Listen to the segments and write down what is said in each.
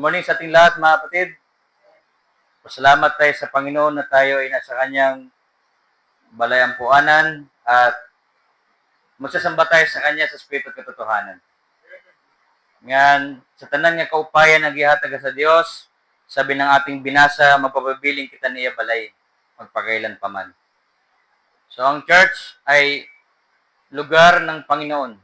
morning sa ating lahat mga kapatid. Pasalamat tayo sa Panginoon na tayo ay nasa kanyang balayampuanan at magsasamba tayo sa kanya sa Espiritu at katotohanan. Ngayon, sa tanan nga kaupayan ang gihatag sa Dios, sabi ng ating binasa, mapapabiling kita niya balay, magpakailan pa man. So, ang church ay lugar ng Panginoon.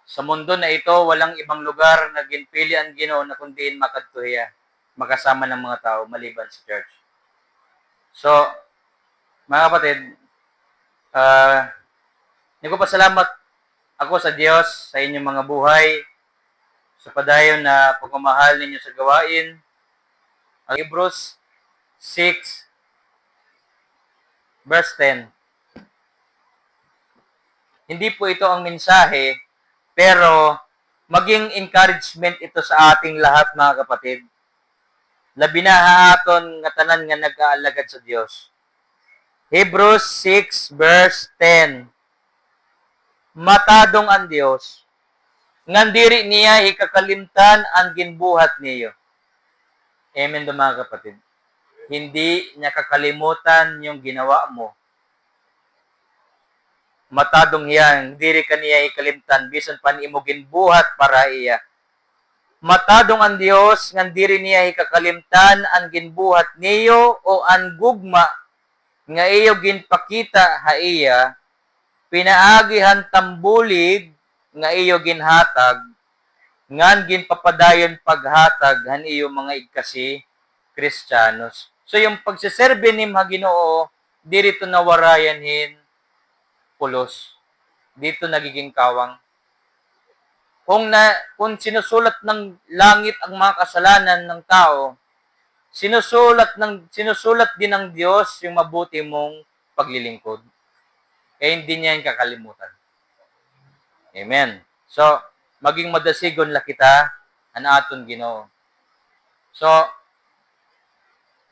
Sa mundo na ito, walang ibang lugar na ginpili ang Ginoo na kundiin makadtuhiya, makasama ng mga tao maliban sa church. So, mga kapatid, nagpapasalamat ako sa Diyos sa inyong mga buhay, sa padayon na pagmamahal ninyo sa gawain. Ang Hebrews 6, verse 10. Hindi po ito ang mensahe, pero maging encouragement ito sa ating lahat mga kapatid. Labi na haaton nga tanan nga nag-aalagad sa Dios. Hebrews 6 verse 10. Matadong ang Dios, ngandiri niya ikakalimtan ang ginbuhat niyo. Amen do mga kapatid. Hindi niya kakalimutan yung ginawa mo. Matadong yan, diri kaniya ikalimtan, bisan pan imo ginbuhat para iya. Matadong ang Dios, ngan diri niya ikakalimtan ang ginbuhat niyo o ang gugma nga iyo ginpakita ha iya, pinaagihan tambulig nga iyo ginhatag, ngan ginpapadayon paghatag han iyo mga igkasi Kristiyanos. So yung pagsiserbe ni Ginoo, diri to nawarayan hin pulos. Dito nagiging kawang. Kung sinusulat ng langit ang mga kasalanan ng tao, sinusulat din ng Diyos yung mabuti mong paglilingkod. Kaya hindi niya yung kakalimutan. Amen. So, maging madasigon la kita an aton Ginoo. So,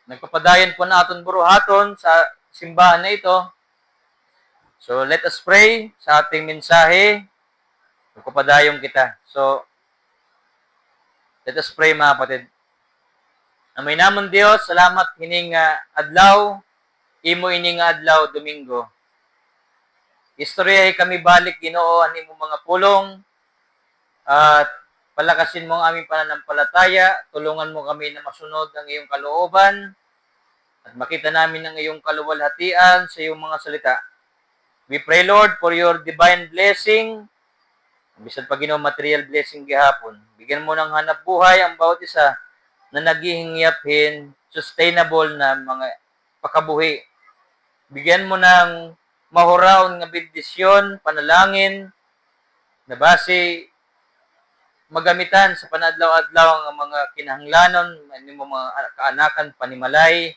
nagpapadayon po na aton buruhaton sa simbahan na ito. So, let us pray sa ating mensahe. Magpapadayon kita. So, let us pray mga kapatid. Amay namon Dios, salamat hining adlaw, imo ining adlaw Domingo. Istoryahay kami balik Ginoo ani mo mga pulong at palakasin mo ang aming pananampalataya, tulungan mo kami na masunod ang iyong kalooban at makita namin ang iyong kaluwalhatian sa iyong mga salita. We pray, Lord, for your divine blessing. Bisan pa Ginoo material blessing gihapon. Bigyan mo ng hanap buhay ang bawat isa na naghihingyaphin sustainable na mga pakabuhi. Bigyan mo ng mahuraon nga bendisyon, panalangin, na base magamitan sa panadlaw-adlaw ang mga kinahanglanon, mo mga kaanakan, panimalay,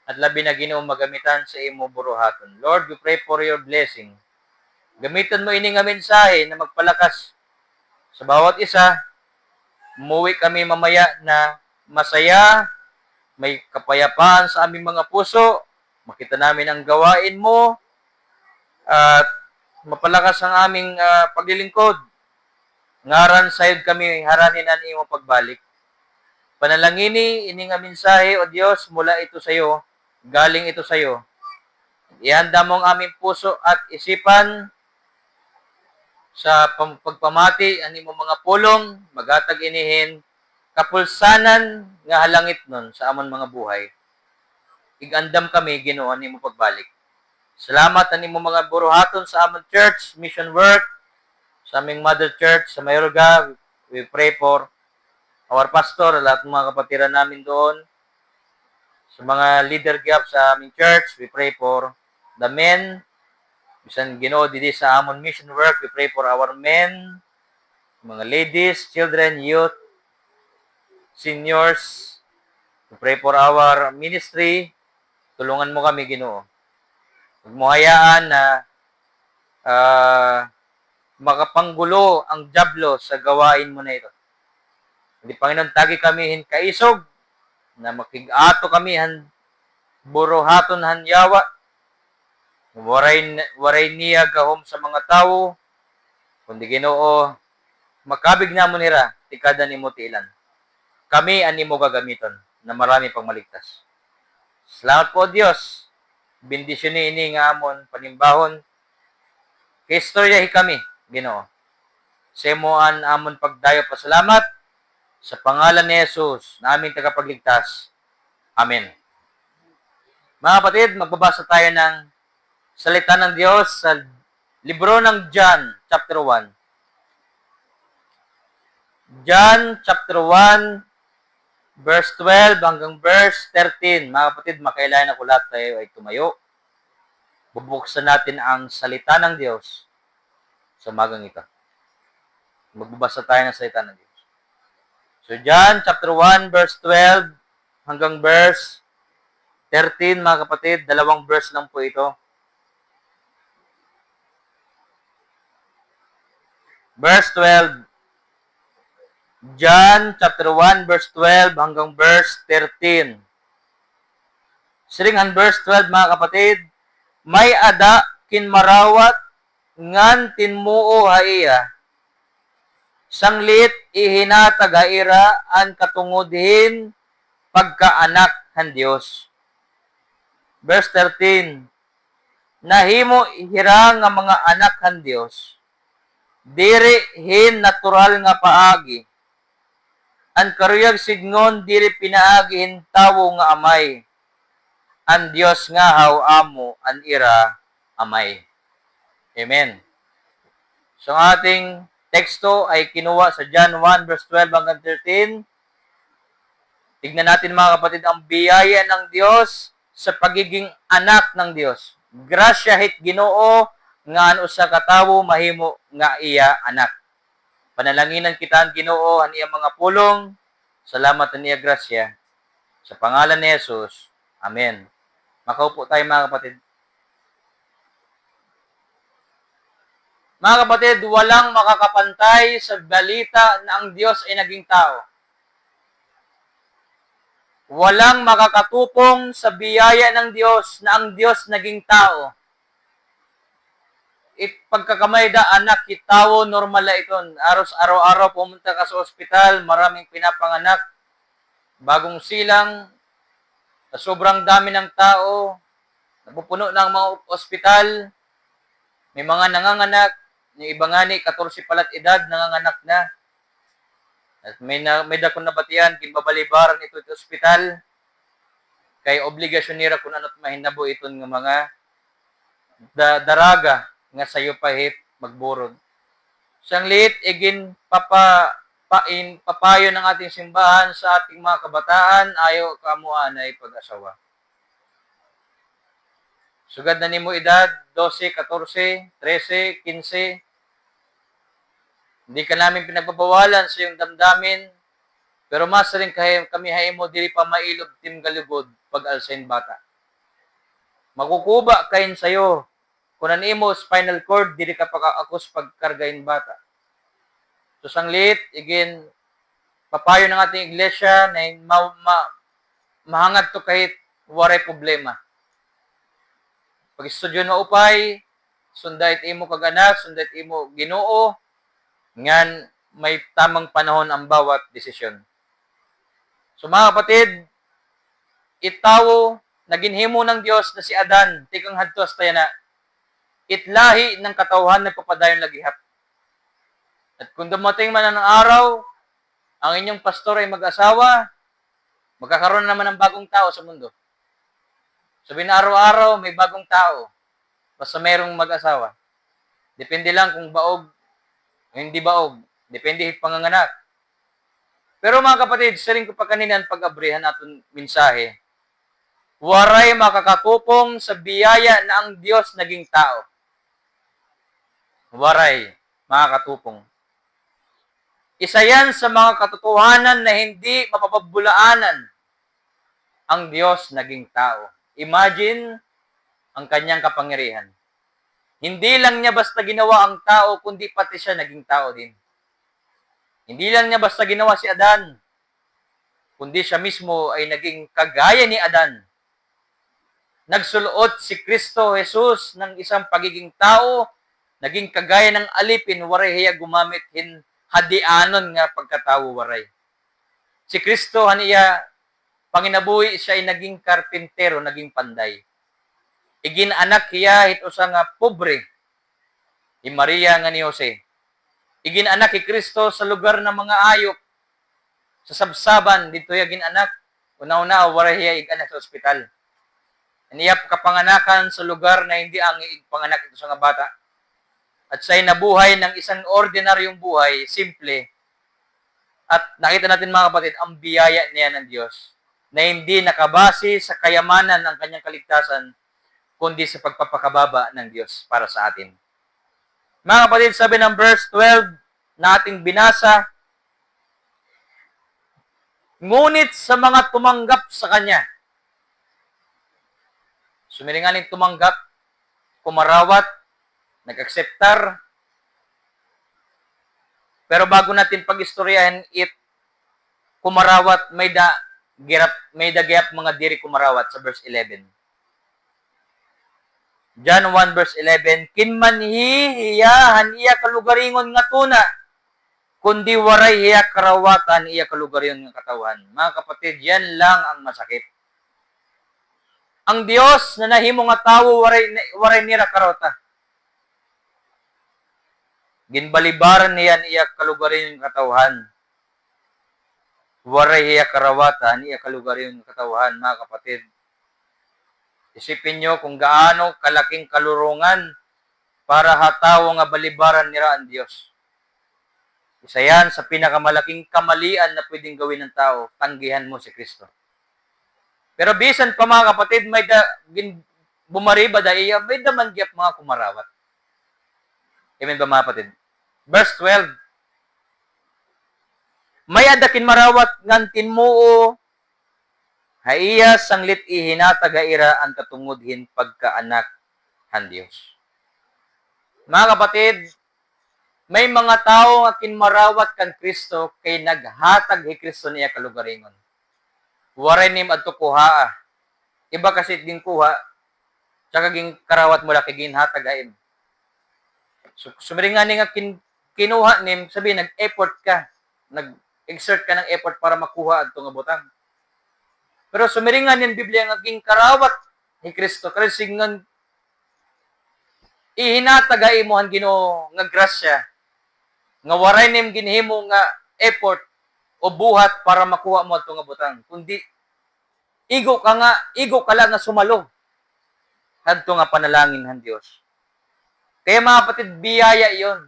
at labi na Ginoo magamitan sa imo buruhaton. Lord, we pray for your blessing. Gamitan mo ini nga mensahe na magpalakas sa bawat isa. Umuwi kami mamaya na masaya, may kapayapaan sa aming mga puso, makita namin ang gawain mo, at mapalakas ang aming paglilingkod. Ngaran sayod kami haranin ang imo pagbalik. Panalangini ini nga mensahe, O Dios, mula ito sa iyo, galing ito sa iyo. Ihanda mo ang aming puso at isipan sa pagpamati ani mo mga pulong, magatag inihin, kapulsanan nga halangit nun sa amon mga buhay. Igandam kami, Ginoo, ani mo pagbalik. Salamat ani mo mga buruhaton sa amon church, mission work, sa aming mother church, sa Mayorga. We pray for our pastor, lahat ng mga kapatiran namin doon. Sa mga leader gap sa aming church, we pray for the men. Bisan Ginoo didi sa amon mission work, we pray for our men, mga ladies, children, youth, seniors. We pray for our ministry. Tulungan mo kami, Ginoo. Huwag mo hayaan na makapanggulo ang diablo sa gawain mo na ito. Hindi, Panginoon, tagi kami kaisog na makigato kami buruhaton hanyawa. Waray niya gahom sa mga tao, kundi Ginoo, makabig namon nira, tikada ni mo tiilan. kami ani mo gagamiton na marami pang maligtas. Salamat po Dios. Bendisyon ni ini nga amon panimbahon. Kay istoryahi kami, Ginoo. Sa imoan amon pagdayo pasalamat sa pangalan ni Jesus na aming tagapagligtas. Amen. Mga kapatid, magbabasa tayo ng salita ng Diyos sa libro ng John, chapter 1. John, chapter 1, verse 12 hanggang verse 13. Mga kapatid, makailangan ako lahat tayo ay tumayo. Bubuksan natin ang salita ng Diyos sa umagang ito. Magbabasa tayo ng salita ng Diyos. So, John, chapter 1, verse 12 hanggang verse 13, mga kapatid, dalawang verse lang po ito. Verse 12. John chapter 1, verse 12 hanggang verse 13. Siringan verse 12, mga kapatid, may ada kinmarawat ngan tinmuo haiya. Sanglit ihinatag haira an katungudhin pagkaanak ng Diyos. Verse 13. Nahimo hira nga mga anak ng Diyos. Diri hin natural nga paagi. An karuyag signon diri pinaagihin tawo nga amay. An Dios nga haw amo an ira amay. Amen. So ang ating teksto ay kinuha sa John 1 verse 12 hanggang 13. Tignan natin mga kapatid ang biyaya ng Diyos sa pagiging anak ng Diyos. Grasya hit Ginoo nga ano sa katawo mahimo nga iya anak. Panalanginan kita ang Ginoo ang iyang mga pulong. Salamat ang iya grasya. Sa pangalan ni Jesus. Amen. Makaupo tayo mga kapatid. Mga kapatid, walang makakapantay sa balita na ang Diyos ay naging tao. Walang makakatupong sa biyaya ng Diyos na ang Diyos naging tao. Pagkakamay da anak, kitawo, normal na ito. Araw-araw pumunta ka sa ospital, maraming pinapanganak, bagong silang, sa sobrang dami ng tao, napupuno ng mga ospital, may mga nanganganak, yung iba nga ni, 14 palat edad, nanganganak na. At may dakon na batian, kinbabalibaran ito sa ospital. Kay obligasyon nila kung ano't mahinabo iton ng mga daraga nga sayo pahit magburod. Siyang liit, igin papayo ng ating simbahan sa ating mga kabataan, ayaw kamuan ay pag-asawa. Sugad na nimo edad, 12, 14, 13, 15, hindi ka namin pinagbabawalan sa iyong damdamin, pero mas rin kami haimo diri pa mailog tim galugod pag alsain bata. Makukuba kain sayo, kung imo spinal cord, diri ka pag-akos pagkargain bata. So sanglit, igin, papayo ng ating iglesia na mahangad to kahit waray problema. Pag istudyo na upay, sundait imo kaganak, sundait imo Ginoo, ngan may tamang panahon ang bawat desisyon. So mga kapatid, itawo, naginhimo ng Diyos na si Adan, tikang hadtos tayo na, itlahi ng katawhan na papadayon lagihat. At kung dumating man ang araw, ang inyong pastor ay mag-asawa, magkakaroon naman ng bagong tao sa mundo. Sabi na araw-araw, may bagong tao. Basta mayroong mag-asawa. Depende lang kung baog hindi baog. Depende panganganak. Pero mga kapatid, saring ko pa kanina ang pag-abrihan natin mensahe. Waray makakatupong sa biyaya na ang Diyos naging tao. Waray makakatupong. Isa yan sa mga katotohanan na hindi mapapabulaanan ang Diyos naging tao. Imagine ang kanyang kapangyarihan. Hindi lang niya basta ginawa ang tao, kundi pati siya naging tao din. Hindi lang niya basta ginawa si Adan, kundi siya mismo ay naging kagaya ni Adan. Nagsulot si Kristo Jesus ng isang pagiging tao, naging kagaya ng alipin, waray hiya gumamit hadianon nga pagkatao waray. Si Kristo haniya panginabuhi siya ay naging karpintero, naging panday. Iginanak hiya hit usa nga pobre ni Maria nga ni Jose. Iginanak ni Kristo sa lugar ng mga ayop, sa sabsaban dito hiya ginanak. Una-una wala hiya iganak sa ospital. Niya kapanganakan sa lugar na hindi ang panganak ito sa nga bata. At siya'y nabuhay ng isang ordinaryong buhay, simple. At nakita natin mga kapatid, ang biyaya niya ng Diyos na hindi nakabase sa kayamanan ng kanyang kaligtasan, kundi sa pagpapakababa ng Diyos para sa atin. Mga kapatid, sabi ng verse 12 na ating binasa, ngunit sa mga tumanggap sa Kanya, sumiringaling tumanggap, kumarawat, nag-akseptar, pero bago natin pag-istoryahin kumarawat, may dagayap mga diri kumarawat sa verse 11. John 1 verse 11, kinmanhi hiya haniya kalugaringon nga tuna, kundi waray hiya karawatan iya kalugaringon nga katawan. Mga kapatid, yan lang ang masakit. Ang Dios na nahimo nga tawo waray nira karota. Ginbalibaran niyan iya kalugaringon nga katawan. Waray hiya karawatan iya kalugaringon nga katawan, mga kapatid. Isipin nyo kung gaano kalaking kalurungan para hatawo nga balibaran nira ang Diyos. Isa yan sa pinakamalaking kamalian na pwedeng gawin ng tao, tanggihan mo si Kristo. Pero bisan pa mga kapatid, bumariba iya, may daman gyap mga kumarawat. Amen ba mga kapatid? Verse 12, may adakin marawat ngantin mo haiya sanglit ihinataga ira ang katungudhin pagkaanak han Dios. Mga kapatid, may mga tao nga kinmarawat kan Kristo kay naghatag hi Kristo niya kalugaringon. Waray nim adto kuha. Iba kasi din kuha, tsaka ging karawat mo la kay ginhatag aim. So, sumiringan ni nga kinuha nim, sabi nag-effort ka, nag-exert ka ng effort para makuha adto nga butang. Pero sumiringan yung Biblia nga king karawat ni Kristo. Kasi nga ihinataga imuhan Ginoo nga grasya. Nga waray nim ginhimo nga effort o buhat para makuha mo ito nga butang. Kundi igo ka lang nga sumalo. Hadto nga panalangin han Dios. Kaya mga kapatid, biyaya iyon.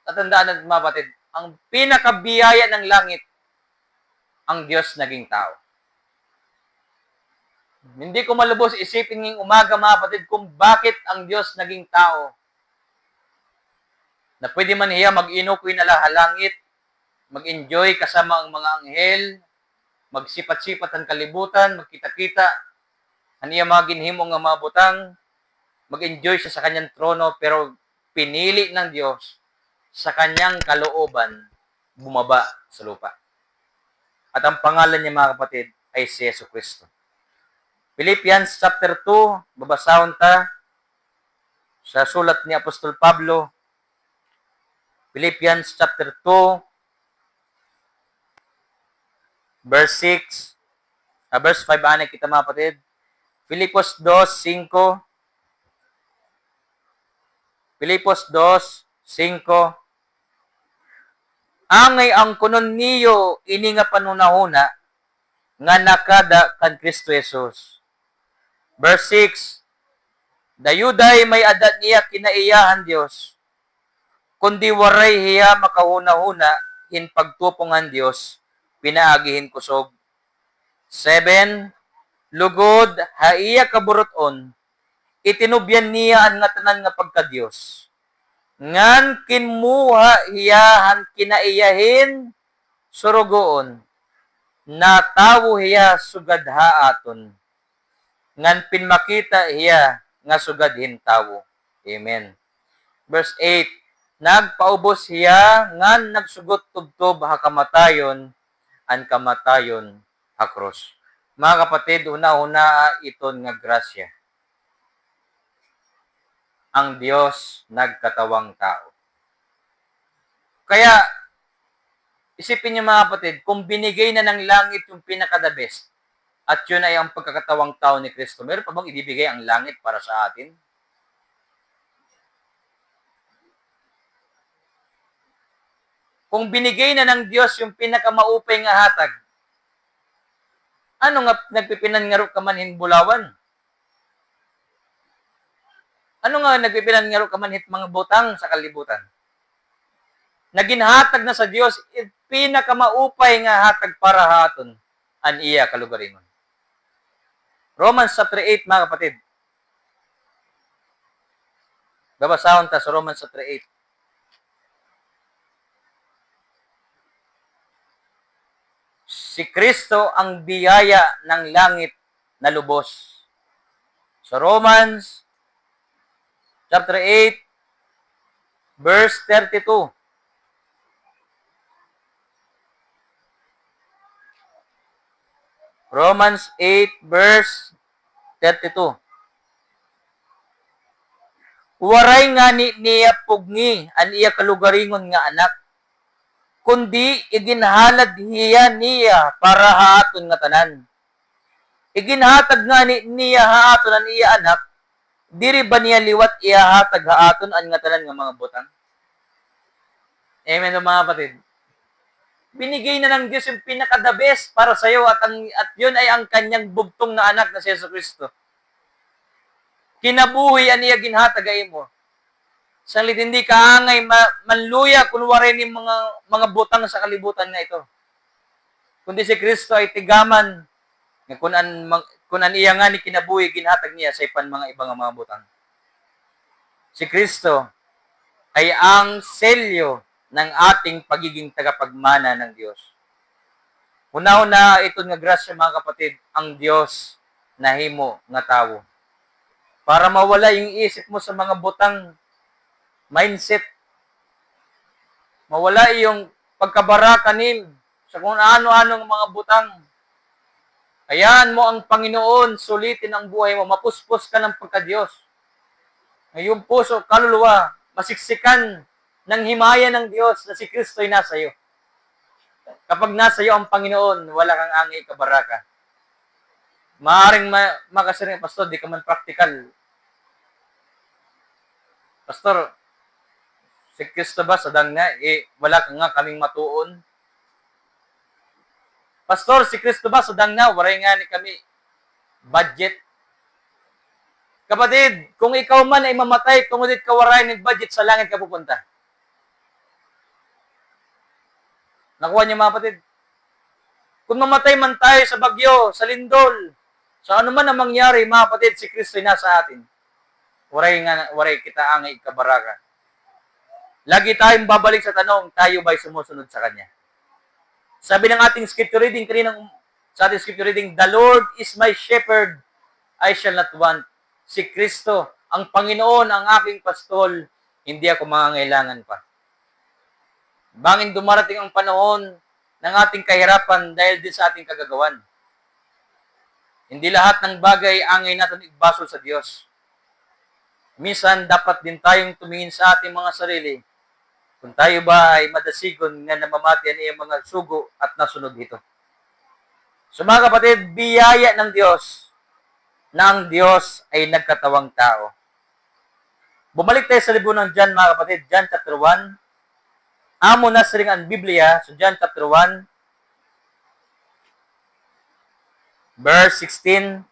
Tatandaan natin mga kapatid, ang pinakabiyaya ng langit, ang Diyos naging tao. Hindi ko malubos isipin ngayong umaga mga kapatid kung bakit ang Diyos naging tao. Na pwede man hiya mag-inukoy na halangit, mag-enjoy kasama ang mga anghel, magsipat-sipat ang kalibutan, magkita-kita, aniya mga ginhimo nga mga butang, mag-enjoy siya sa kanyang trono, pero pinili ng Diyos sa kanyang kalooban, bumaba sa lupa. At ang pangalan niya mga kapatid ay si Yesu Kristo. Philippians chapter 2, babasahon ta sa sulat ni Apostol Pablo. Philippians chapter 2, verse 6, verse 5, anay kita mga kapatid. Filipos 2:5. Filipos 2:5. Angay ang kunon niyo ini nga panunahuna nga nakada kan Kristo Jesus. Verse 6, dayuday may adat niya kinaiyahan Diyos, kundi waray hiya makahuna-huna in pagtupungan Diyos, pinaagihin kusog. 7, lugod haiya kaburuton, itinubyan niya ang nga tanan nga pagka-Diyos. Ngan kinmuha hiyahan kinaiyahin surugoon, natawo hiya sugadha aton. Ngan pinmakita hiya nga sugadhin tawo. Amen. Verse 8, nagpaubos hiya ngan nagsugot tubtob ha kamatayon, an kamatayon ha krus. Mga kapatid, una-una iton nga grasya. Ang Diyos nagkatawang tao. Kaya Isipin niyo mga kapatid, kung binigay na ng langit yung pinaka-the best, at yun ay ang pagkakatawang tao ni Kristo, meron pa bang ibibigay ang langit para sa atin? Kung binigay na ng Diyos yung pinakamaupay nga hatag, ano nga nagpipinan ka manhin bulawan? Ano nga nagpipinan ka manhit mga butang sa kalibutan? Naginhatag na sa Diyos, pinakamaupay nga hatag para haton, an iya kalugaringon. Romans chapter 8, mga kapatid. Babasahon ta sa Romans chapter 8. Si Kristo ang biyaya ng langit na lubos. Sa Romans chapter 8, verse 32. Romans 8, verse 32. Waray nga niya pugni an iya kalugaringon nga anak, kundi iginhalad niya para haaton nga tanan. Iginhatag nga niya haaton an iya anak, diri ba niya liwat iya hatag haaton an nga tanan nga mga butang? Amen mga kapatid. Binigay na ng Diyos yung pinaka-the best para sa iyo at yun ay ang kanyang bugtong na anak na si Yesu Kristo. Kinabuhi an iya ginhatagay mo. Salit hindi kaangay manluya kunwari ni mga butang sa kalibutan nga ito. Kundi si Kristo ay tigaman nga kunan iya nga ni kinabuhi ginhatag niya sa ipan mga ibang mga butang. Si Kristo ay ang selyo ng ating pagiging tagapagmana ng Diyos. Una-una ito nga grasya mga kapatid, ang Diyos nahimo nga tawo. Para mawala yung isip mo sa mga butang mindset. Mawala yung pagkabarakanin sa kung ano-anong mga butang. Hayaan mo ang Panginoon, sulitin ang buhay mo, mapuspos ka ng pagka-Diyos. Ngayong puso, kaluluwa, masiksikan ng himaya ng Diyos na si Kristo ay nasa iyo. Kapag nasa iyo ang Panginoon, wala kang angi kabaraka. Maaring makasiring, Pastor, di ka man practical. Pastor, si Kristo ba sadang na, wala ka nga kaming matuon? Pastor, si Kristo ba sadang na, waray nga ni kami budget? Kapatid, kung ikaw man ay mamatay, tungod ka waray ng budget, sa langit ka pupunta. Nakuha niyo mga kapatid? Kung mamatay man tayo sa bagyo, sa lindol, sa ano man ang mangyari, mga kapatid, si Kristo ay nasa atin. Waray kita angay kabaraka. Lagi tayong babalik sa tanong, tayo ba'y sumusunod sa Kanya? Sabi ng ating scripture reading, sa ating scripture reading, the Lord is my shepherd, I shall not want. Si Kristo, ang Panginoon, ang aking pastol, hindi ako mangangailangan pa. Bangin dumarating ang panahon ng ating kahirapan dahil din sa ating kagagawan. Hindi lahat ng bagay angay natin ibasol sa Diyos. Minsan, dapat din tayong tumingin sa ating mga sarili kung tayo ba ay madasigon nga namamati ang iyong mga sugo at nasunod dito. So mga kapatid, biyaya ng Diyos na ang Diyos ay nagkatawang tao. Bumalik tayo sa libro ng John mga kapatid, John chapter 1. Amo na siring ang Biblia, so John chapter 1, verse 16.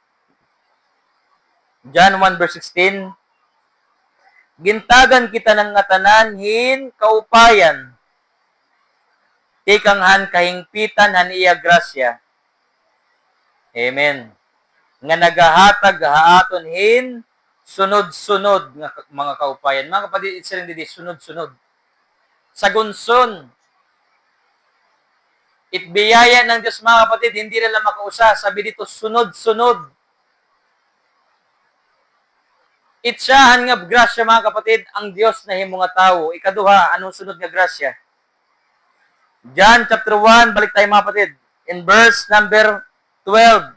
John 1 verse 16. Gintagan kita ng ngatanan hin kaupayan. Tikang han kahingpitan han iya grasya. Amen. Nga nagahatag haaton hin sunod-sunod nga mga kaupayan. Mga kapatid, it's rin didi sunod-sunod. Sagunson. Itbiyaya ng Diyos mga kapatid, hindi nila makausa. Sabi dito, sunod-sunod. Itsahan nga grasya mga kapatid, ang Diyos na himo nga tao. Ikaduha, anong sunod nga grasya? John chapter 1, balik tayo mga kapatid. In verse number 12.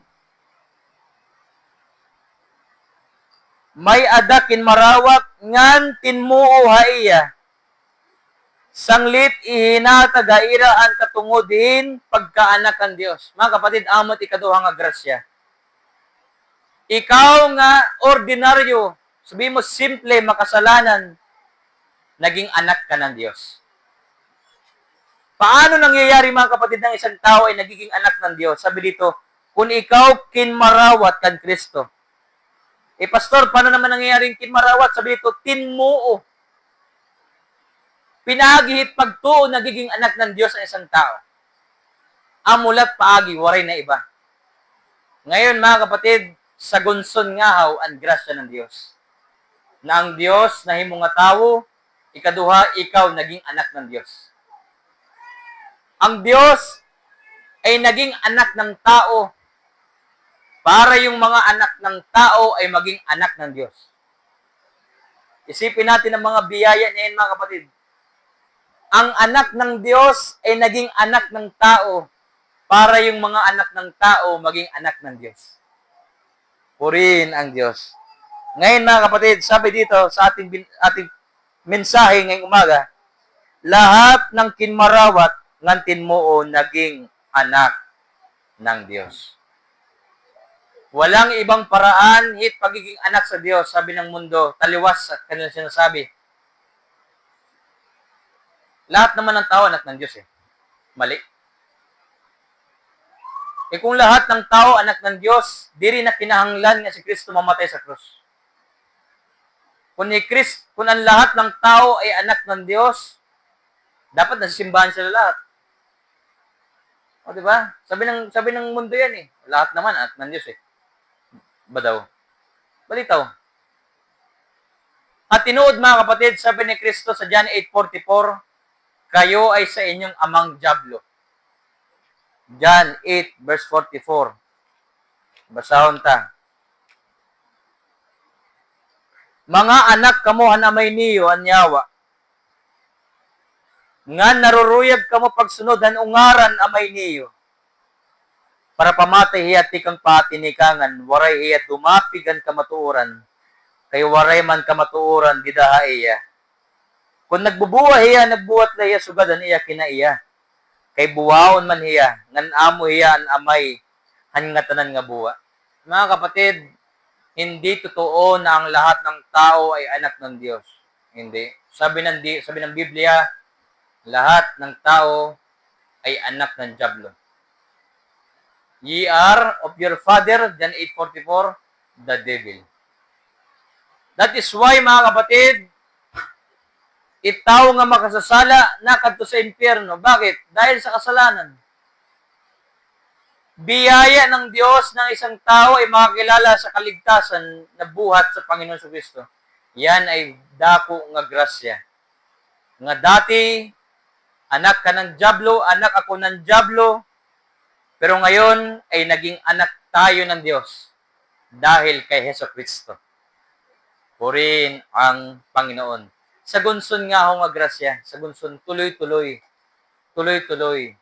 May adakin marawak ngan tinmuo haiya. Sanglit ihinatag hairaan katungod pagkaanak ng Dios. Mga kapatid, amot ikaduha nga grasya. Ikaw nga ordinaryo, sabi mo simple, makasalanan, naging anak ka ng Diyos. Paano nangyayari mga kapatid ng isang tao ay nagiging anak ng Diyos? Sabi dito, kung ikaw kinmarawat kan Kristo. Pastor, paano naman nangyayari yung kinmarawat? Sabi dito, tinmuo. Pinagihit pagtuo nagiging anak ng Diyos ang isang tao. Amulat paagi, waray na iba. Ngayon mga kapatid, sa gunson ngahaw ang grasya ng Diyos. Na ang Diyos na himo nga tawo, ikaduha, ikaw naging anak ng Diyos. Ang Diyos ay naging anak ng tao para yung mga anak ng tao ay maging anak ng Diyos. Isipin natin ang mga biyaya niyan mga kapatid. Ang anak ng Diyos ay naging anak ng tao para yung mga anak ng tao maging anak ng Diyos. Purihin ang Diyos. Ngayon mga kapatid, sabi dito sa ating mensahe ngayong umaga, lahat ng kinmarawat ng tinmuo naging anak ng Diyos. Walang ibang paraan hit pagiging anak sa Diyos, sabi ng mundo, taliwas at kanilang sinasabi. Lahat naman ng tao anak ng Diyos Mali. Kung lahat ng tao anak ng Diyos, di rin na kinahanglan nga si Kristo mamatay sa krus. Kung ang lahat ng tao ay anak ng Diyos, dapat nasisimbahan sila lahat. O, di ba? Sabi ng mundo yan Lahat naman anak ng Diyos Ba daw? Balitaw. At tinuod mga kapatid, sabi ni Kristo sa John 8:44, kayo ay sa inyong amang dyablo. John 8 verse 44. Basahon ta. Mga anak kamo hanamay niyo anyawa. Nga naruruyag kamo pagsunod han ungaran amay niyo. Para pamatay hiya ti kang patinikangan, waray hiya dumapigan kamatuoran. Kay waray man kamatuoran didaha iya. Kung nagbubuhay hiya, nagbuhat na hiya, sugadan iya kinaiya. Kay buwaon man hiya, ngan amo hiya an amay, han nga tanan nga buwa. Mga kapatid, hindi totoo na ang lahat ng tao ay anak ng Diyos. Hindi. Sabi ng Biblia, lahat ng tao ay anak ng dyablo. Ye are of your father, John 8:44, the devil. That is why, mga kapatid, itaw nga makasasala nakadto sa impyerno. Bakit? Dahil sa kasalanan. Biyaya ng Diyos ng isang tao ay makakilala sa kaligtasan na buhat sa Panginoon Kristo. Yan ay dako nga grasya. Nga dati, anak ka ng dyablo, anak ako ng dyablo, pero ngayon ay naging anak tayo ng Diyos dahil kay Heso Kristo. Purihin ang Panginoon. Sa gunson nga ako nga grasya, sa gunson tuloy-tuloy. Tuloy-tuloy.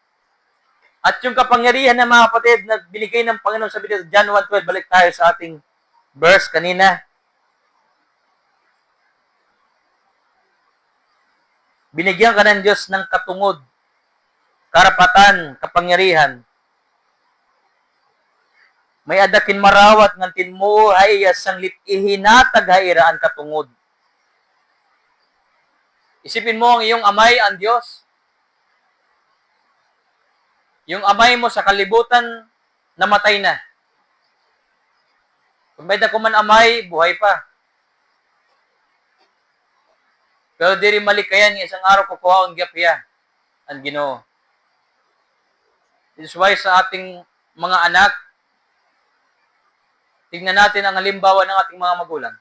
At yung kapangyarihan ng mga kapatid na binigay ng Panginoon sa video, John 1:12, balik tayo sa ating verse kanina. Binigyan ka ng Diyos ng katungod, karapatan, kapangyarihan. May adakin marawat ng tinmo ay sanglit ihinatag hairaan katungod. Isipin mo ang iyong amay ang Diyos. Yung amay mo sa kalibutan, namatay na. Kung may dako man amay, buhay pa. Pero diri malikayan, isang araw kukuha ang gyapya ang Ginoo. This is why sa ating mga anak, tignan natin ang halimbawa ng ating mga magulang.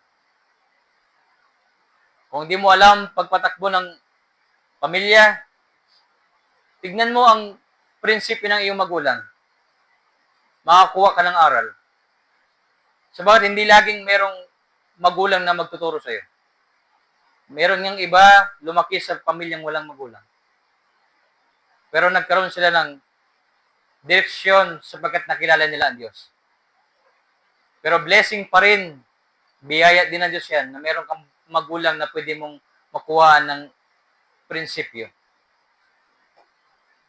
Kung di mo alam pagpatakbo ng pamilya, tignan mo ang prinsipyo ng iyong magulang. Makakuha ka ng aral. Sabagat hindi laging merong magulang na magtuturo sa iyo. Meron ngang iba lumaki sa pamilyang walang magulang. Pero nagkaroon sila ng direksyon sapagkat nakilala nila ang Diyos. Pero blessing pa rin, biyaya din ng Diyos yan, na meron kang magulang na pwede mong makuha ng prinsipyo.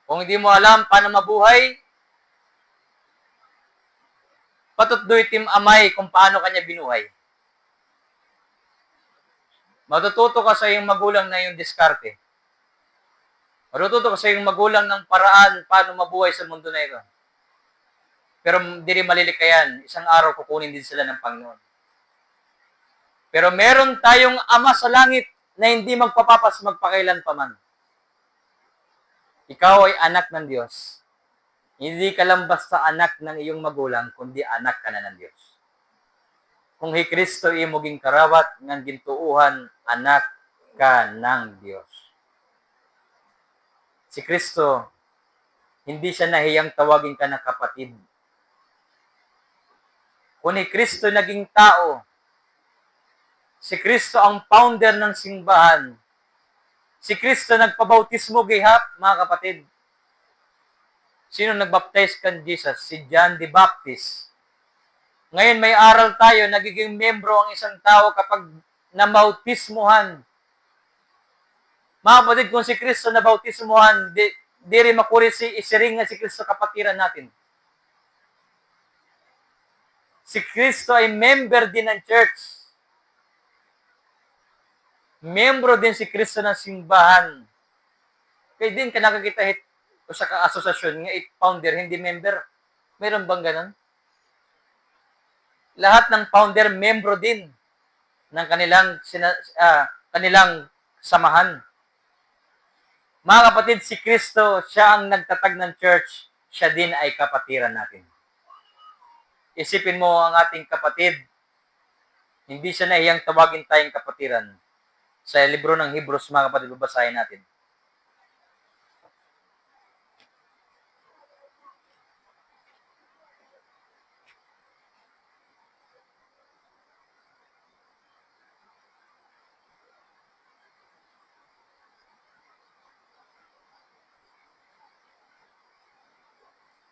Kung hindi mo alam paano mabuhay, patutdoy tim amay kung paano kanya binuhay. Matututo ka sa iyong magulang na yung diskarte. Matututo ka sa iyong magulang ng paraan paano mabuhay sa mundo na ito. Pero hindi rin malilikayan, isang araw kukunin din sila ng Panginoon. Pero meron tayong Ama sa langit na hindi magpapapas magpakailan pa man. Ikaw ay anak ng Diyos. Hindi ka lang basta anak ng iyong magulang, kundi anak ka na ng Diyos. Kung hi Kristo imoging karawat, ngang gintuuhan, anak ka ng Diyos. Si Kristo, hindi siya nahiyang tawagin ka na kapatid. Kung ni Kristo naging tao, si Kristo ang founder ng simbahan, si Kristo nagpabautismo gihap, mga kapatid. Sino nagbaptize kan Jesus? Si John the Baptist. Ngayon may aral tayo, nagiging membro ang isang tao kapag nabautismuhan. Mga kapatid, kung si Kristo nabautismuhan, di rin makuri isiring na si Kristo kapatiran natin. Si Kristo ay member din ng church. Membro din si Kristo ng simbahan. Kaya din ka nakakita o sa kaasosasyon nga founder, hindi member. Meron bang ganun? Lahat ng founder, membro din ng kanilang samahan. Mga kapatid, si Kristo, siya ang nagtatag ng church, siya din ay kapatiran natin. Isipin mo ang ating kapatid, hindi siya nahiyang tawagin tayong kapatiran. Sa libro ng Hebrews, mga kapatid, babasahin natin.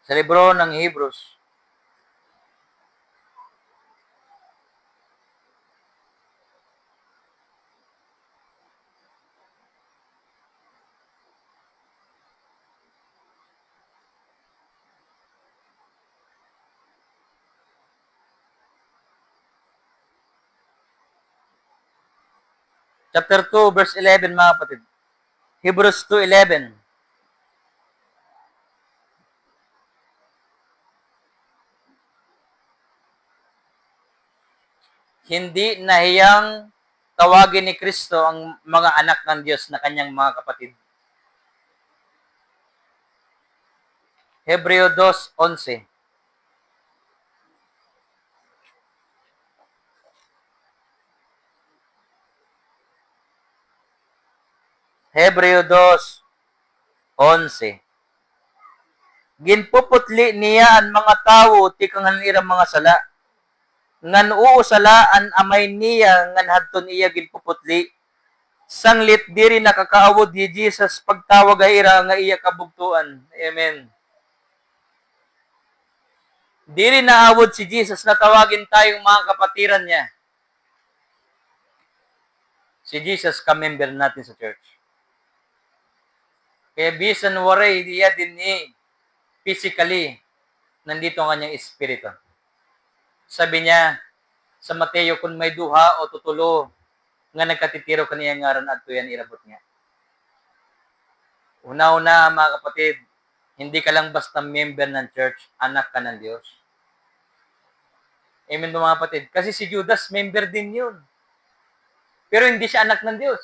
Sa libro ng Hebrews, chapter 2, verse 11, mga kapatid. Hebrews 2:11. Hindi nahiyang tawagin ni Kristo ang mga anak ng Diyos na kanyang mga kapatid. Hebreo 2:11. Hebreo 2:11. Ginpuputli niya ang mga tao ti kang hanirang mga sala. Ngan uusalaan amay niya ngan hadton iya ginpuputli. Sanglit diri nakakaawod ni Jesus pagtawag ay ira nga iya kabugtuan. Amen. Diri naawod si Jesus na tawagin tayong mga kapatiran niya. Si Jesus ka-member natin sa church. Kaya bisan waray diya din ni physically nandito ang kanyang espiritu. Sabi niya sa Mateo, kung may duha o tutulo nga nagkatitiro kaniya ngaran at tuyan irabot niya. Una-una, mga kapatid, hindi ka lang basta member ng church, anak ka ng Diyos. Amen ba, mga kapatid? Kasi si Judas, member din yun. Pero hindi siya anak ng Diyos.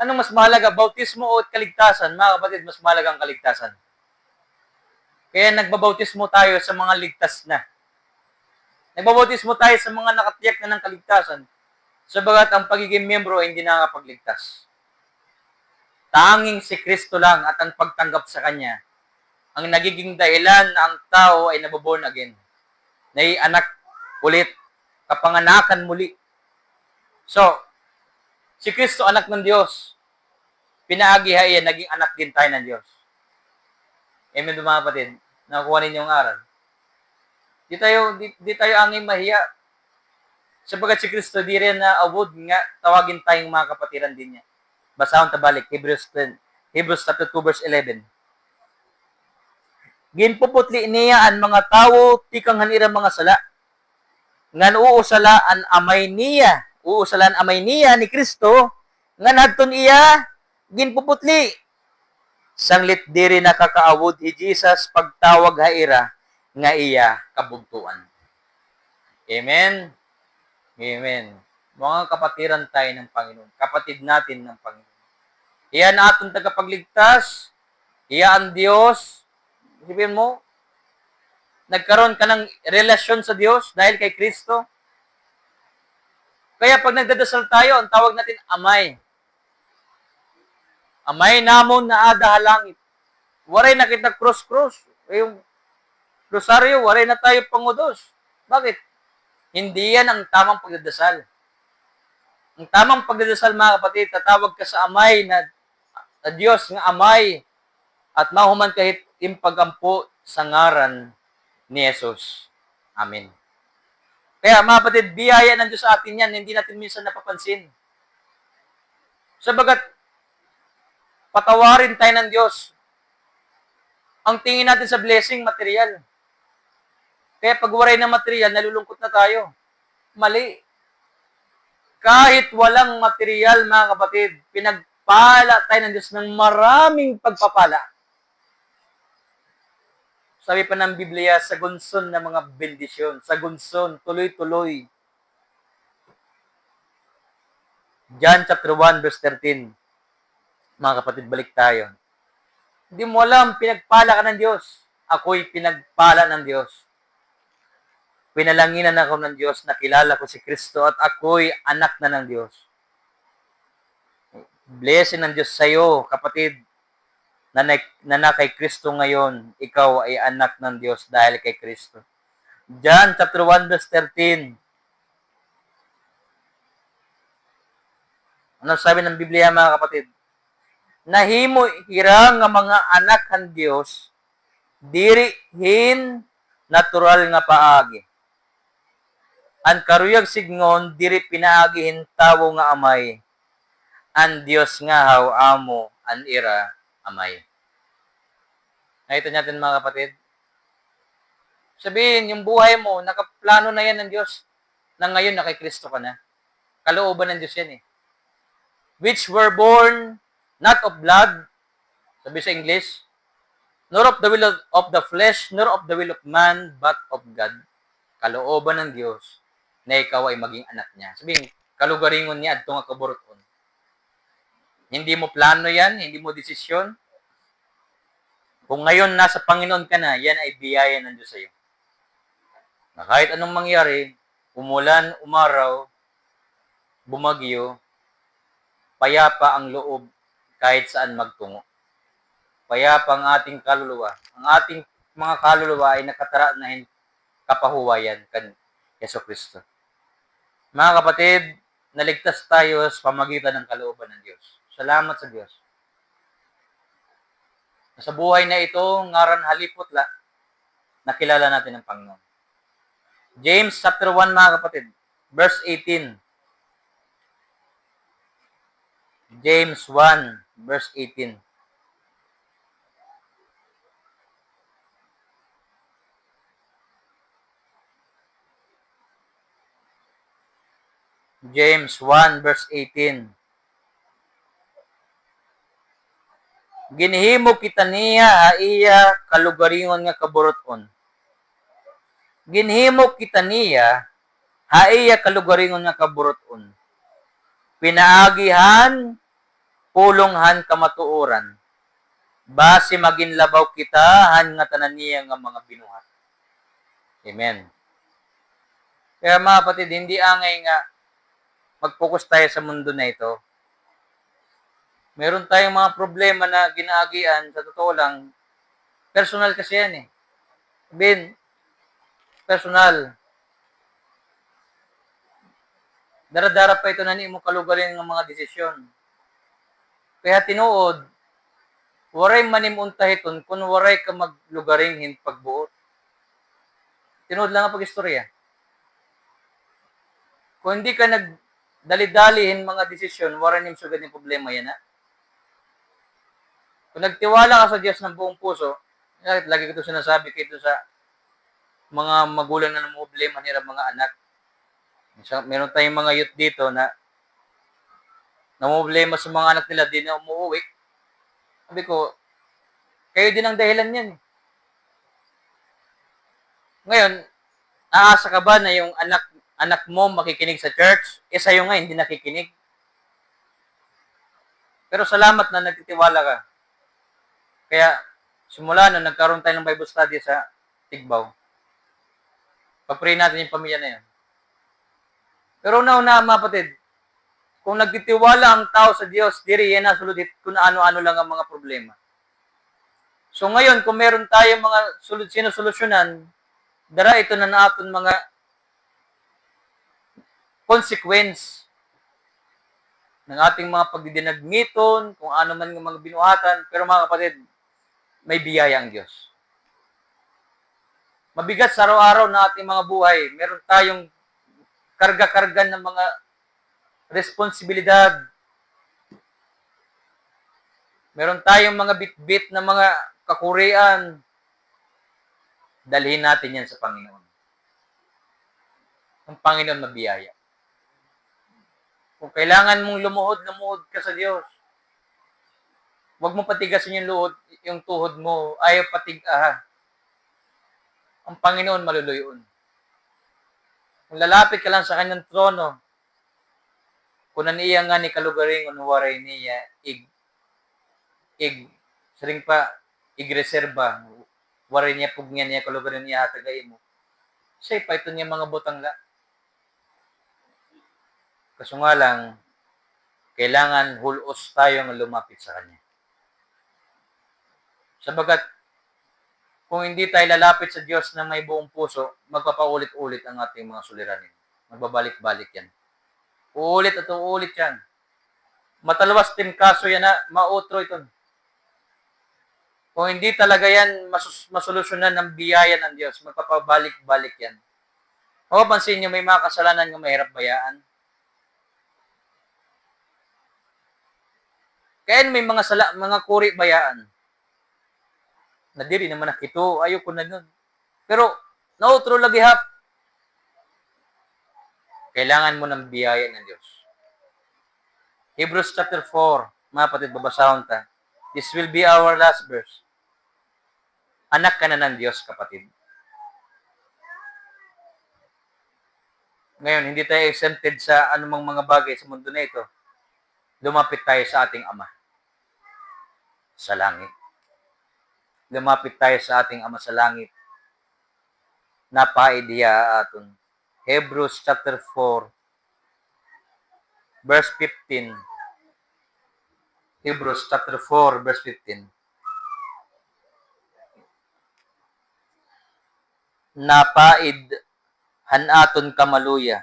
Anong mas mahalaga, bautismo o kaligtasan? Mga kapatid, mas mahalaga ang kaligtasan. Kaya nagbabautismo tayo sa mga ligtas na. Nagbabautismo tayo sa mga nakatiyak na ng kaligtasan. Sabagat ang pagiging membro ay hindi nakakapagligtas. Tanging si Kristo lang at ang pagtanggap sa Kanya ang nagiging dahilan na ang tao ay naboborn again. Naianak ulit, kapanganakan muli. So, si Kristo anak ng Diyos. Pinaagihay yan, naging anak din tayo ng Diyos. Amen, mga kapatid. Nakuha ninyo ang aral. Di tayo angin mahiya. Sabagat si Kristo di rin na awod nga tawagin tayong mga kapatiran din niya. Basahon tabalik, Hebrews Hebrews chapter 2 verse 11. Ginpuputli niya ang mga tawo tikang hanira mga sala. Ngan uusalan amay niya ni Kristo, ngan hadton iya ginpuputli. Sanglit diri nakakaawod hi Jesus pagtawag haira nga iya kabugtuan. Amen. Amen. Mga kapatiran tayo ng Panginoon. Kapatid natin ng Panginoon. Iya na atong tagapagligtas. Iya ang Diyos. Sabihin mo, nagkaroon ka ng relasyon sa Diyos dahil kay Kristo. Kaya pag nagdadasal tayo, ang tawag natin amay. Amay namon na ada halangit. Waray na kita cross-cross. Yung rosaryo, waray na tayo pangudos. Bakit? Hindi yan ang tamang pagdadasal. Ang tamang pagdadasal, mga kapatid, tatawag ka sa amay na Diyos nga amay at mahuman kahit impagampo sa ngaran ni Jesus. Amen. Kaya mga kapatid, biyaya ng Diyos sa atin yan, hindi natin minsan napapansin. Sabagat, patawarin tayo ng Diyos. Ang tingin natin sa blessing, material. Kaya pag waray na material, nalulungkot na tayo. Mali. Kahit walang material, mga kapatid, pinagpala tayo ng Diyos ng maraming pagpapala. Sabi pa ng Biblia, sa gunson ng mga bendisyon. Sa gunson, tuloy-tuloy. John chapter 1, verse 13. Mga kapatid, balik tayo. Hindi mo alam, pinagpala ka ng Diyos. Ako'y pinagpala ng Diyos. Pinalanginan ako ng Diyos, nakilala ko si Kristo at ako'y anak na ng Diyos. Blessing ng Diyos sa iyo, kapatid, na kay Kristo ngayon, ikaw ay anak ng Diyos dahil kay Kristo. John chapter 1 verse 13. Ano sabi ng Biblia, mga kapatid? Nahimo irang nga mga anak ng Diyos, dirihin natural nga paagi. An karuyag signon, diri pinaagihin tawo nga amay. An Diyos nga haw amo, an ira amay. Nakita natin, mga kapatid? Sabihin, yung buhay mo, nakaplano na yan ng Diyos. Na ngayon, na kay Kristo ka na. Kalooban ng Diyos yan eh. Which were born not of blood, sabi sa English, nor of the will of the flesh, nor of the will of man, but of God. Kalooban ng Diyos na ikaw ay maging anak niya. Sabihin, kalugaringon niya at tunga kaburuton. Hindi mo plano yan, hindi mo desisyon. Kung ngayon nasa Panginoon ka na, yan ay biyaya ng Diyos sa iyo. Na kahit anong mangyari, umulan, umaraw, bumagyo, payapa ang loob kahit saan magtungo. Payapa ang ating kaluluwa. Ang ating mga kaluluwa ay nakatara na kapahuwayan kan Yeso Kristo. Mga kapatid, naligtas tayo sa pamagitan ng kalooban ng Diyos. Salamat sa Diyos. Sa buhay na ito, ngaran halipot nakilala natin ang Panginoon. James chapter 1, mga kapatid, verse 18. James 1, verse 18. James 1, verse 18. Ginhimo kita niya iya kalugaringon nga kaburoton. Ginhimo kita niya iya kalugaringon nga kaburoton. Pinaagihan, pulonghan kamatuoran. Base maginlabaw kita han nga tanan niya nga mga binuhat. Amen. Kaya mga kapatid, hindi angay nga mag-focus tayo sa mundo na ito. Meron tayong mga problema na ginaagian, sa totoo lang, personal kasi yan eh. Personal. Daradara pa ito na ni mo kalugarin ng mga desisyon. Kaya tinuod, waray manimuntahiton kung waray ka maglugaring hin pagbuot. Tinuod lang ang pag-istorya. Kung hindi ka nagdali-dalihin mga desisyon, waray nim sugad yung problema yan ha. Kung nagtiwala ka sa Diyos ng buong puso, lagi ko ito sinasabi kayo sa mga magulang na namumblema nila mga anak. Meron tayong mga youth dito na namumblema sa mga anak nila, di na umuwi. Sabi ko, kayo din ang dahilan yan. Ngayon, aasa ka ba na yung anak mo makikinig sa church? Sa'yo nga, hindi nakikinig. Pero salamat na nagtitiwala ka. Kaya, simula nung nagkaroon tayo ng Bible study sa Tigbaw, pag-pray natin yung pamilya na yan. Pero una mga kapatid, kung nagtitiwala ang tao sa Diyos, diri yan nasuludit kung ano-ano lang ang mga problema. So ngayon, kung meron tayong mga sinusolusyonan, dara ito na natin mga consequence ng ating mga pagdidinagmiton, kung ano man ng mga binuhatan. Pero mga kapatid, may biyaya ang Diyos. Mabigat sa araw-araw na ating mga buhay, meron tayong karga-karga ng mga responsibilidad. Meron tayong mga bit-bit na mga kakurian. Dalhin natin yan sa Panginoon. Ang Panginoon mabiyaya. Kung kailangan mong lumuhod ka sa Diyos. Huwag mo patigasin yung tuhod mo. Ayaw patigaha. Ang Panginoon maluluyon. Kung lalapit ka lang sa kanyang trono, kung naniya nga ni kalugaring unuwaray niya, saring pa, igreserba, waray niya pugnya niya kalugaring niya hatagay mo. Siya pa ito niya mga butangla. Kaso nga lang, kailangan hulos tayong lumapit sa Kanya. Sabagat, kung hindi tayo lalapit sa Diyos na may buong puso, magpapaulit-ulit ang ating mga suliranin. Magbabalik-balik yan. Uulit at uulit yan. Matalawas din kaso yan na mautro ito. Kung hindi talaga yan masolusyonan ng biyaya ng Diyos, magpapabalik-balik yan. Mapapansin nyo, may mga kasalanan ng mahirap bayaan. Kaya may mga kuri bayaan. Na diri naman nakito, ayoko na nun. Pero, nautro lagi hap. Kailangan mo ng biyaya ng Diyos. Hebrews chapter 4, mga patid, babasahon ta. This will be our last verse. Anak ka na ng Diyos, kapatid. Ngayon, hindi tayo exempted sa anumang mga bagay sa mundo na ito. Lumapit tayo sa ating Ama sa langit. Lumapit tayo sa ating Ama sa langit. Napaidiya aton. Hebrews chapter 4, verse 15. Hebrews chapter 4, verse 15. Napaid hanaton kamaluya.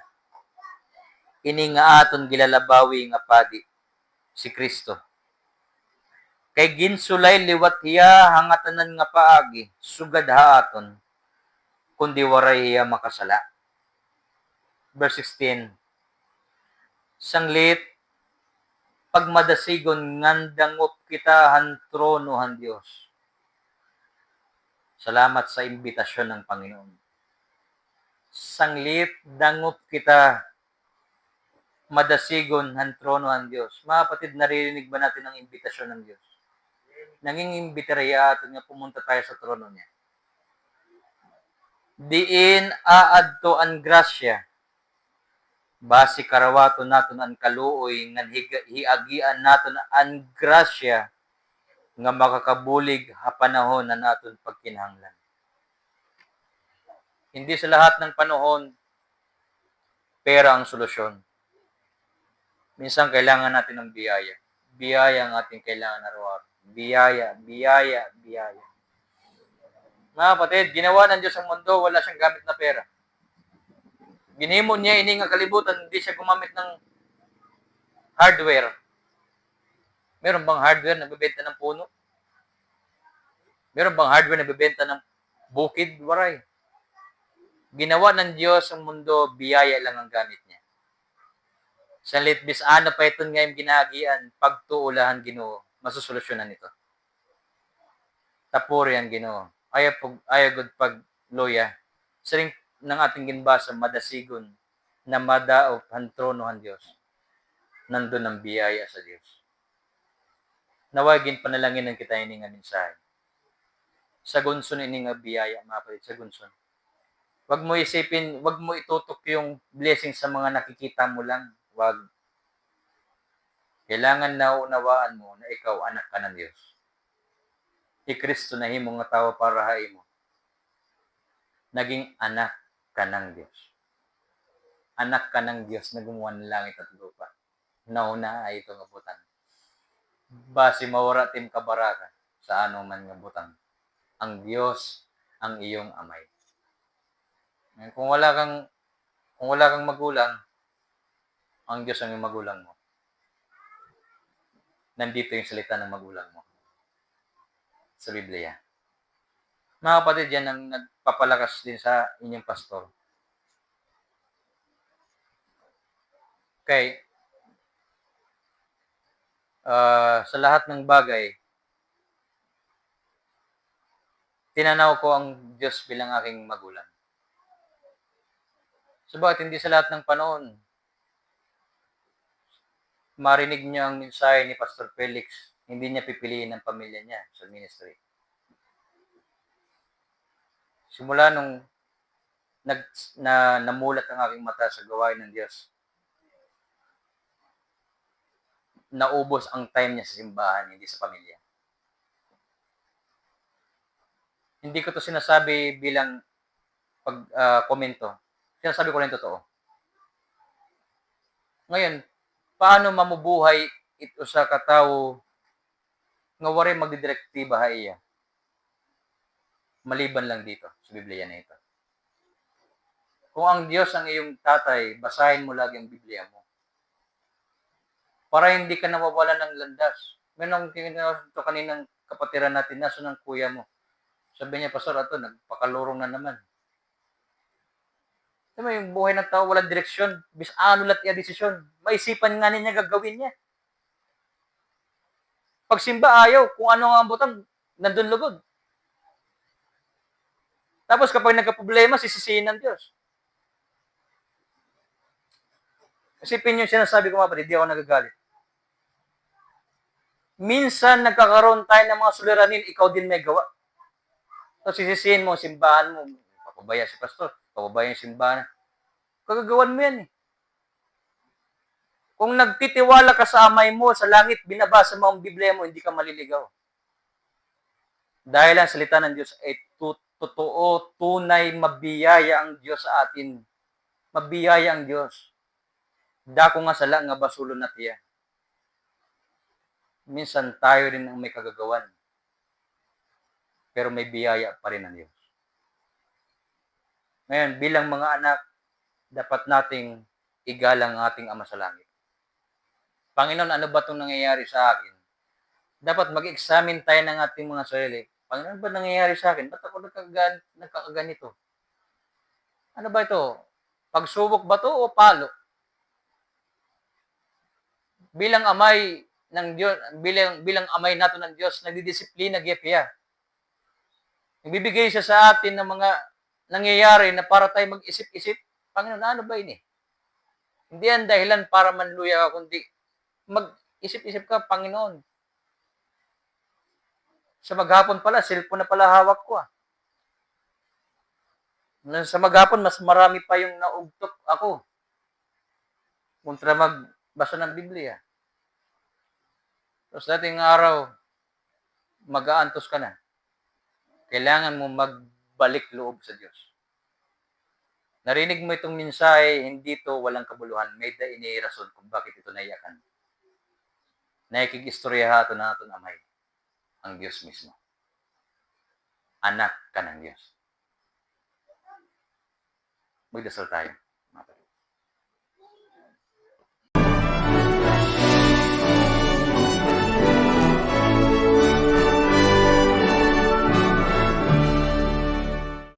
Ini nga aton gilalabawi nga padi, si Kristo. Kay ginsulay liwat hiya hangatanan nga paagi, sugad haaton, kundi waray hiya makasala. Verse 16. Sanglit, pagmadasigon ngandangop kita han trono han Diyos. Salamat sa imbitasyon ng Panginoon. Sanglit, dangop kita, madasigon han trono han Diyos. Mga kapatid, naririnig ba natin ang imbitasyon ng Diyos? Nangingimbitarya ato nga pumunta tayo sa trono niya. Diin aadto an grasya. Basi karawato naton an kaluoy ngan hiagian naton an grasya nga makakabulig hapanahon na naton pagkinahanglan. Hindi sa lahat ng panahon pera ang solusyon. Minsan kailangan natin ng biyaya. Biyaya ang ating kailangan araw-araw. Biyaya. Mga kapatid, ginawa ng Diyos ang mundo, wala siyang gamit na pera. Ginimo niya ini nga kalibutan, hindi siya gumamit ng hardware. Meron bang hardware na bibenta ng puno? Meron bang hardware na bibenta ng bukid? Waray. Ginawa ng Diyos ang mundo, biyaya lang ang gamit niya. Sa litbis, ano pa ito nga yung ginagian, pagtuulahan Ginoo, masusolusyonan ito. tapuri ang Ginoo. Ayaw gud pag loya. Siring ng ating ginbasa madasigon na madaot ang trono ang Dios. Nandun ang biyaya sa Dios. Nawagin panalangin ng kita ini nga mensahe. Sa gunson ini nga biyaya, mga kapatid, sa gunson. Wag mo isipin, wag mo itutok yung blessing sa mga nakikita mo lang. Wag. Kailangan naunawaan mo na ikaw anak ka ng Diyos. Si Kristo na himo nga tawo para haimo. Naging anak ka ng Diyos. Anak ka ng Diyos na gumawa ng langit at lupa. Nauna ay ito nga butang. Basi mawara tim kabaraka sa anong man nga butang. Ang Diyos ang iyong amay. Kung wala kang magulang, ang Diyos ang iyong magulang mo. Nandito yung salita ng magulang mo sa Biblia. Mga kapatid, yan ang nagpapalakas din sa inyong pastor. Okay. Sa lahat ng bagay, tinanaw ko ang Diyos bilang aking magulang. Sabagat hindi sa lahat ng panahon, marinig niyo ang mensahe ni Pastor Felix, hindi niya pipiliin ang pamilya niya sa ministry. Simula nung namulat ang aking mata sa gawain ng Diyos, naubos ang time niya sa simbahan, hindi sa pamilya. Hindi ko to sinasabi bilang komento. Sinasabi ko lang totoo. Ngayon, paano mamubuhay ito sa katawo nga wari magdidirektiba ha iya? Maliban lang dito sa Biblia na ito. Kung ang Diyos ang iyong tatay, basahin mo lagi ang Biblia mo. Para hindi ka nawawala ng landas. Meron ito kaninang kapatiran natin, naso ng kuya mo. Sabi niya, Pastor, ato, nagpakalurong na naman. Diba, yung buhay ng tao, walang direksyon. Bis ano lat iya desisyon. Maisipan nga niya gagawin niya. Pag simba, ayaw. Kung ano nga ang butang, nandun lugod. Tapos kapag nagka-problema, sisisihin ng Diyos. Isipin niyo sinasabi ko mga kapatid, di ako nagagalit. Minsan nagkakaroon tayo ng mga suliranin, ikaw din may gawa. So sisisihin mo, simbahan mo, papabaya si pastor, papabaya yung simbahan. Kagagawan mo yan eh. Kung nagtitiwala ka sa amay mo, sa langit, binabasa mo ang Biblia mo, hindi ka maliligaw. Dahil ang salita ng Diyos ay totoo, tunay, mabiyaya ang Diyos sa atin. Mabiyaya ang Diyos. Dako nga sala nga basulon na tiya. Minsan tayo rin ang may kagagawan. Pero may biyaya pa rin ang Diyos. Ngayon, bilang mga anak, dapat nating igalang ang ating Ama sa Langit. Panginoon, ano ba itong nangyayari sa akin? Dapat mag-examine tayo ng ating mga sarili. Panginoon, ba nangyayari sa akin? Ba't ako nagkakaganito? Ano ba ito? Pagsubok ba ito o palo? Bilang amay ng Diyos, bilang amay nato ng Diyos, nagdidisiplina gyapya. Nagbibigay siya sa atin ng mga nangyayari na para tayo mag-isip-isip. Panginoon, ano ba ini? Hindi yan dahilan para manluya ka, kundi mag-isip-isip ka, Panginoon. Sa maghapon pala, cellphone na pala hawak ko ah. Sa maghapon, mas marami pa yung naugtok ako. Kontra magbasa ng Biblia. Tapos dating araw, mag-aantos ka na. Kailangan mo magbalik loob sa Diyos. Narinig mo itong mensahe, hindi ito walang kabuluhan. May iniirason kung bakit ito naiyakan. Naikig-istoryaha ito na natin amay. Ang Diyos mismo. Anak ka ng Diyos. Magdasal tayo.